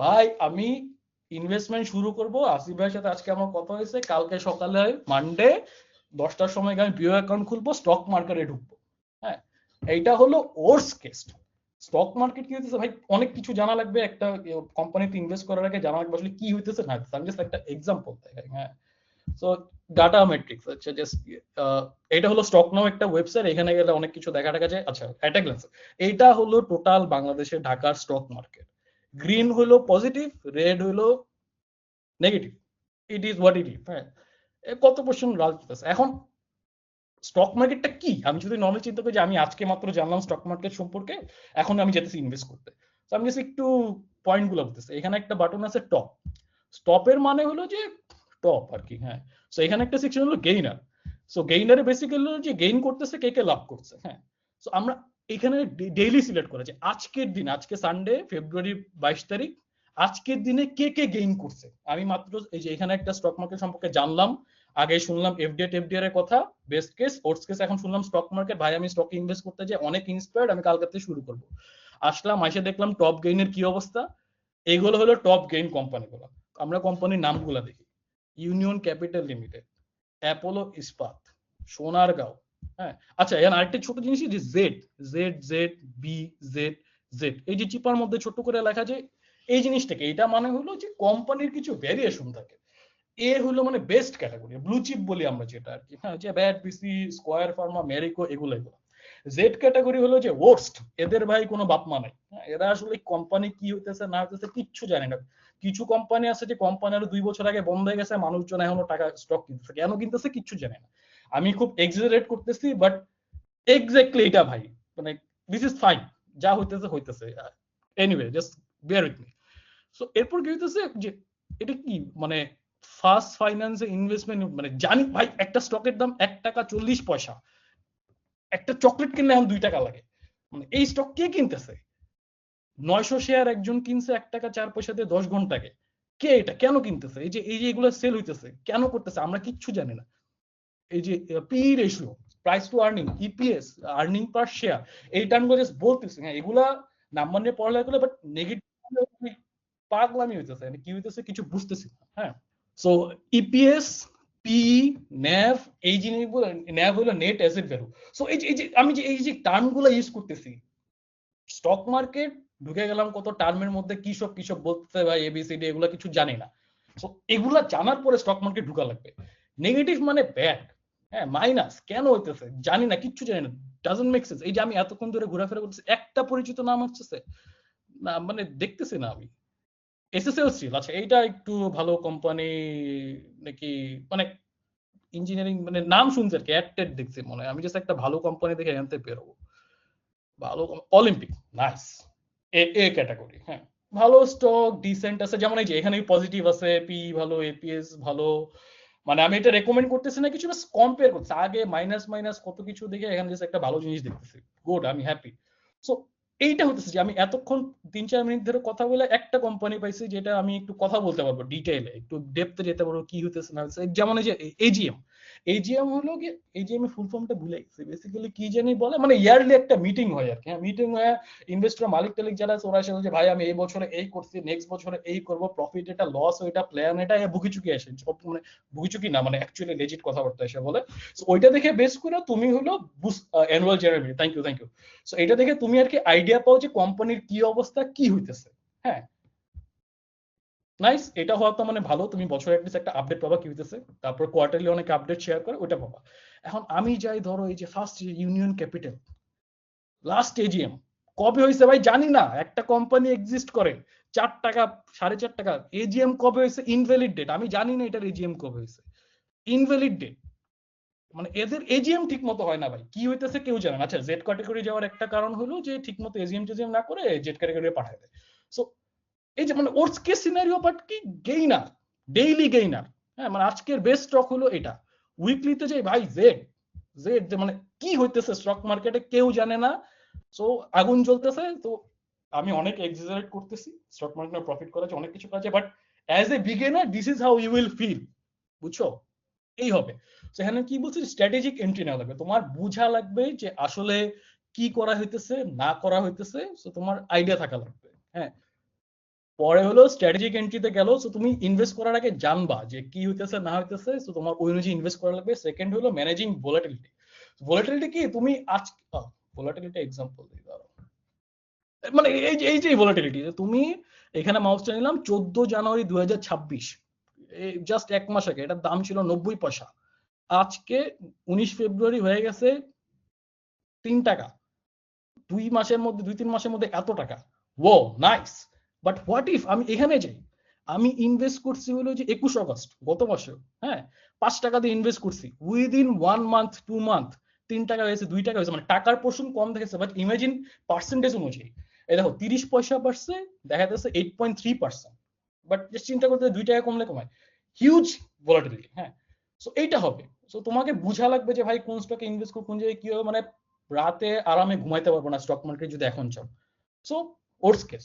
ভাই আমি ইনভেস্টমেন্ট শুরু করব, আসিফ ভাইয়ের সাথে আজকে আমার কথা হয়েছে, কালকে সকালে মানডে 10টার সময় আমি বিও অ্যাকাউন্ট খুলবো, স্টক মার্কেটে ঢুকবো। হ্যাঁ, এইটা হলো ওর্স কেস। স্টক মার্কেট কি হইতেছে ভাই, অনেক কিছু জানা লাগবে, একটা কোম্পানিতে ইনভেস্ট করার আগে জানা লাগবে আসলে কি হইতেছে না হইতেছে। আমি জাস্ট একটা এক্সাম্পল দেখাই। হ্যাঁ, সো ডাটা মেট্রিক্স হচ্ছে জাস্ট, এটা হলো স্টক নাও একটা ওয়েবসাইট, এখানে গেলে অনেক কিছু দেখা টাকা যায়। আচ্ছা, অ্যাট এ গ্ল্যান্স এইটা হলো টোটাল বাংলাদেশের ঢাকার স্টক মার্কেট। গ্রিন হলো পজিটিভ, রেড হলো negative. It is what it is. হ্যাঁ, কত পার্সেন্ট রাজনীতি আছে এখন। স্টক মার্কেটটা কি, আমি যদি নর্মাল চিন্তা করি যে আমি আজকে মাত্র জানলাম স্টক মার্কেট সম্পর্কে, এখন আমি যেতেছি ইনভেস্ট করতে। তো আমি জাস্ট একটু পয়েন্ট গুলো বলতেছি। এখানে একটা বাটন আছে টপ। স্টপের মানে হলো যে টপ আর কি। হ্যাঁ, সো এখানে একটা সেকশন হলো গেইনার। সো গেইনারে বেসিক্যালি হলো যে গেইন করতেছে কে কে লাভ করছে। হ্যাঁ, সো আমরা এখানে ডেইলি সিলেক্ট করা যে আজকের দিন, আজকে সানডে ফেব্রুয়ারি 22 তারিখ, আজকের দিনে কে কে গেইন করছে। আমি মাত্র এই যে এখানে একটা স্টক মার্কেট সম্পর্কে জানলাম, আগে শুনলাম এফডিআই টেফডিআই এর কথা, বেস্ট কেস ওর্স কেস, এখন শুনলাম স্টক মার্কেট। ভাই আমি স্টকে ইনভেস্ট করতে যাই, অনেক ইন্সপায়ার্ড, আমি কালকে থেকে শুরু করব। আসলাম, এসে দেখলাম টপ গেইনের কি অবস্থা। এইগুলো হলো টপ গেইন কোম্পানিগুলো। আমরা কোম্পানির নামগুলো দেখি। ইউনিয়ন ক্যাপিটাল লিমিটেড, অ্যাপোলো ইস্পাত, সোনারগাঁও। হ্যাঁ, আচ্ছা এখানে আরেকটা ছোট জিনিস, যে Z, Z Z B, Z Z, এই যে চিপার মধ্যে ছোট করে লেখা যায়, এই জিনিসটাকে, এটা মানে হলো যে কোম্পানির কিছু ভেরিয়েশন থাকে। এ হলো মানে বেস্ট ক্যাটাগরি, ব্লু চিপ বলি আমরা যেটা আর কি। হ্যাঁ, যে ব্যাট পিসি, স্কোয়ার ফার্মা, মেরিকো, এগুলো এগুলো। জেড ক্যাটাগরি হলো যে ওয়ার্স্ট, এদের ভাই কোনো বাপমা নাই। হ্যাঁ, এরা আসলে কোম্পানি কি হইতেছে না হইতেছে কিচ্ছু জানে না। কিছু কোম্পানি আছে যে কোম্পানি আরো 2 বছর আগে বন্ধ হয়ে গেছে, মানুষজন এখনো টাকা স্টক কিনতেছে, কেন কিনতেছে কিচ্ছু জানে না। আমি খুব এক্সাজারেট করতেছি, বাট এক্স্যাক্টলি এটা ভাই, মানে দিস ইজ ফাইন, যা হইতেছে হইতেছে। Anyway, just beer with me. So এরপর কি হইতেছে যে এটা কি মানে ফার্স্ট ফাইন্যান্সে ইনভেস্টমেন্ট, মানে জানি ভাই একটা স্টকের দাম 1 টাকা 40 পয়সা, একটা চকলেট কিনলে এখন 2 টাকা লাগে। মানে এই স্টক কে কিনতেছে? 900 শেয়ার একজন কিনছে 1 টাকা 4 পয়সা দিয়ে 10 ঘন্টাকে। কে এটা কেন কিনতেছে? এই যে এগুলো সেল হইতেছে কেন করতেছে আমরা কিচ্ছু জানি না। এই যে P ratio, price two earning, EPS, earning পার শেয়ার, এই টার্মগুলো জাস্ট বলতেছে। হ্যাঁ, এগুলা নাম্বার নিয়ে পড়ালেখা করলে, বাট নেগেটিভ পাগলামি হইতেছে, মানে কি হইতেছে কিছু বুঝতেছি না। হ্যাঁ, সো ইপিএস, পি, ন্যাভ, এই জিনিসগুলো, ন্যাভ হলো নেট অ্যাসেট ভ্যালু। সো এই যে আমি যে এই যে টার্মগুলো ইউজ করতেছি, স্টক মার্কেট ঢুকে গেলাম কত টার্মের মধ্যে, কি সব বলতে ভাই এবিসিডি, এগুলো কিছু জানি না। সো এগুলা জানার পরে স্টক মার্কেট ঢুকা লাগবে। নেগেটিভ মানে ব্যাড। হ্যাঁ, মাইনাস কেন হইতেছে জানি না, কিচ্ছু জানি না, ডাজন্ট মেক সেন্স। এই যে আমি এতক্ষণ ধরে ঘোরাফেরা করতেছি, একটা পরিচিত নাম আসছে না, মানে দেখতেছি না আমি। এসএসএল স্টিল, আচ্ছা এইটা একটু ভালো কোম্পানি নাকি, মানে ইঞ্জিনিয়ারিং, মানে নাম শুনছি আর কি, অ্যাড দেখছি মনে হয়। আমি জাস্ট একটা ভালো কোম্পানি দেখে এখান থেকে বেরোবো। ভালো Olympic, nice, A A category. হ্যাঁ, ভালো স্টক, ডিসেন্ট আছে, যেমন এই যে এখানে পজিটিভ আছে, পি ভালো, এপিএস ভালো। মানে আমি এটা রেকমেন্ড করতেছি না কিছু, বাস কম্পেয়ার করছি, আগে মাইনাস মাইনাস কত কিছু দেখে এখানে জাস্ট একটা ভালো জিনিস দেখতেছি। গুড, আমি হ্যাপি। সো এইটা হতেছে যে আমি এতক্ষণ 3-4 মিনিট ধরে কথা বলে একটা কোম্পানি পাইছি যেটা আমি একটু কথা বলতে পারবো, ডিটেইলে একটু ডেপথে যেতে পারবো কি হইতেছে না হইতেছে। যেমন এই যে এজিএম, এজিএম হলো কি, এজিএম এর ফুল ফর্মটা ভুলে গেছি, বেসিক্যালি কি জানি বলে, মানে ইয়ারলি একটা মিটিং হয় আর কি। হ্যাঁ, মিটিং হয়, ইনভেস্টর, মালিক টালিক যারা আছে ওরা এসে বলছে ভাই আমি এই বছরে এই করছি, নেক্সট বছরে এই করব, প্রফিট এটা, লস ওইটা, প্ল্যান এটা, বুকিচুকি আসে মানে বুকিচুকি না, মানে অ্যাকচুয়ালি লেজিট কথাবার্তা এসে বলে। So ওইটা দেখে বেস করে তুমি হলো annual general meeting, thank you thank you. So এটা দেখে তুমি আর কি আইডিয়া পাও যে কোম্পানির কি অবস্থা, কি হইতেছে। হ্যাঁ, নাইস, এটা হওয়া তো মানে ভালো, তুমি বছরে অ্যাটলিস্ট একটা আপডেট পাবা কি হইতেছে। তারপর কোয়ার্টারলি অনেক আপডেট শেয়ার করে, ওটা পাবা। এখন আমি যাই ধরো এই যে first union capital, last AGM কবে হয়েছে ভাই জানি না, একটা কোম্পানি এক্সিস্ট করে 4 টাকা 4.5 টাকা, এজিএম কবে হয়েছে ইনভ্যালিড ডেট, আমি জানি না এটার এজিএম কবে হয়েছে, ইনভ্যালিড ডেট। মানে এদের এজিএম ঠিক মতো হয় না ভাই, কি হইতেছে কেউ জানে না। আচ্ছা, জেড ক্যাটাগরি যাওয়ার একটা কারণ হলো যে ঠিক মতো এজিএম টেজিএম না করে জেড ক্যাটাগরি পাঠায় দেয়। সো এই যে মানে ওর কেস সিনারিও, বাট কি গেইনার, ডেইলি গেইনার। হ্যাঁ, মানে আজকের বেস্ট স্টক হলো এটা। উইকলিতে যাই ভাই, জেড, জেড মানে কি হইতেছে স্টক মার্কেটে কেউ জানে না। সো আগুন জ্বলতেছে। তো আমি অনেক এক্সাজারেট করতেছি, স্টক মার্কেটে প্রফিট করা যায়, অনেক কিছু কাজে, but as a beginner this is how you will feel, বুঝছো? এই হবে। সেখানে কি বলছি, স্ট্র্যাটেজিক এন্ট্রি নেওয়া লাগবে, তোমার বুঝা লাগবে যে আসলে কি করা হইতেছে না করা হইতেছে, সো তোমার আইডিয়া থাকা লাগবে। হ্যাঁ, পরে হলো স্ট্র্যাটেজিক এন্ট্রিতে গেল। সো তুমি ইনভেস্ট করার আগে জানবা যে কি হইতেছে না হইতেছে, সো তোমার ওই অনুযায়ী ইনভেস্ট করা লাগবে। সেকেন্ড হলো ম্যানেজিং ভোলাটিলিটি। ভোলাটিলিটি কি তুমি আজ ভোলাটিলিটি এক্সাম্পল দিই দাঁড়াও। মানে এই যে ভোলাটিলিটি, তুমি এখানে মাউসটা নিলাম 14 জানুয়ারি 2026, জাস্ট এক মাস আগে এটার দাম ছিল 90 পয়সা, আজকে 19 ফেব্রুয়ারি হয়ে গেছে 3 টাকা। 2-3 মাসের মধ্যে এত টাকা, ও নাইস। বাট হোয়াট ইফ আমি এখানে যাই, আমি ইনভেস্ট করছি হলো যে 21 আগস্ট গত বছর, হ্যাঁ, 5 টাকা দিয়ে ইনভেস্ট করছি, উইদিন 1 মান্থ 2 মান্থ 3 টাকা হয়েছে, 2 টাকা হয়েছে, মানে টাকার পোর্শন কম দেখেছে, বাট ইমাজিন পার্সেন্টেজ অনুযায়ী এই দেখো 30 পয়সা বাড়ছে, দেখা যাচ্ছে 8.3%। বাট জাস্ট চিন্তা করতে 2 টাকা কমলে কমায়, হিউজ ভলাটিলিটি। হ্যাঁ, সো এইটা হবে। সো তোমাকে বুঝা লাগবে যে ভাই কোন স্টকে ইনভেস্ট করবো, কোন জায়গায় কি হবে, মানে রাতে আরামে ঘুমাইতে পারবো না স্টক মার্কেট যদি এখন চাও। So oats case